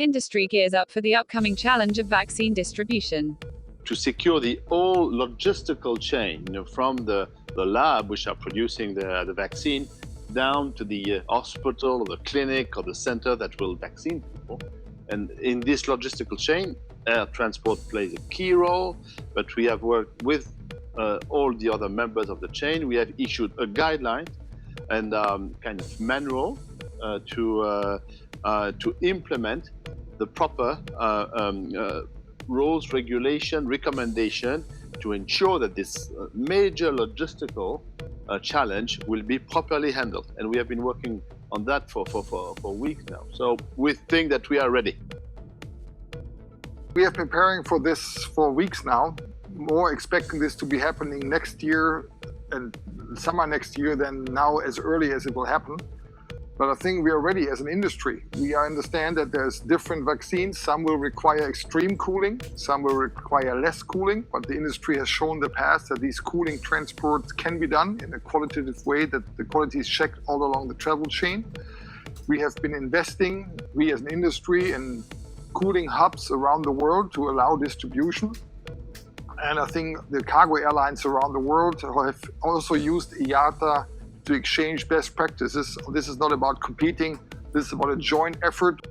Industry gears up for the upcoming challenge of vaccine distribution. To secure the whole logistical chain, from the lab which are producing the vaccine down to the hospital or the clinic or the center that will vaccine people. And in this logistical chain, air transport plays a key role, but we have worked with all the other members of the chain. We have issued a guideline and kind of manual to implement the proper rules, regulation, recommendation to ensure that this major logistical challenge will be properly handled. And we have been working on that for weeks now. So we think that we are ready. We have been preparing for this for weeks now, more expecting this to be happening next year and summer next year than now as early as it will happen. But I think we are ready as an industry. We understand that there's different vaccines. Some will require extreme cooling, some will require less cooling, but the industry has shown in the past that these cooling transports can be done in a qualitative way, that the quality is checked all along the travel chain. We have been investing, we as an industry, in cooling hubs around the world to allow distribution. And I think the cargo airlines around the world have also used IATA to exchange best practices. This is not about competing, this is about a joint effort.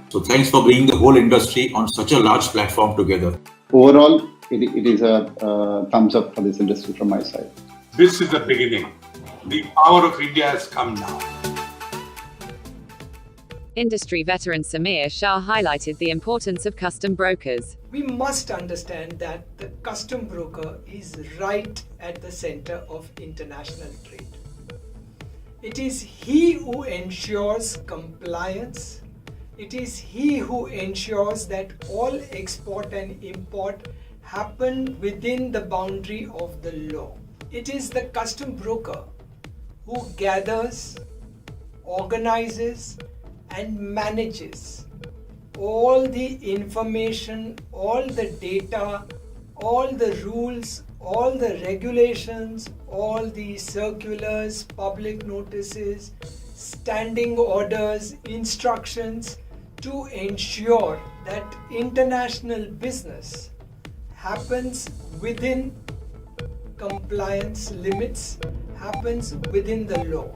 So thanks for bringing the whole industry on such a large platform together. Overall, it is a thumbs up for this industry from my side. This is the beginning. The power of India has come now. Industry veteran Samir Shah highlighted the importance of custom brokers. We must understand that the custom broker is right at the center of international trade. It is he who ensures compliance. It is he who ensures that all export and import happen within the boundary of the law. It is the custom broker who gathers, organizes, and manages all the information, all the data, all the rules, all the regulations, all the circulars, public notices, standing orders, instructions to ensure that international business happens within compliance limits, happens within the law.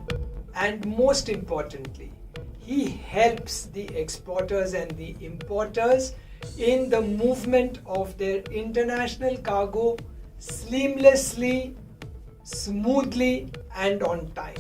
And most importantly, he helps the exporters and the importers in the movement of their international cargo seamlessly, smoothly, and on time.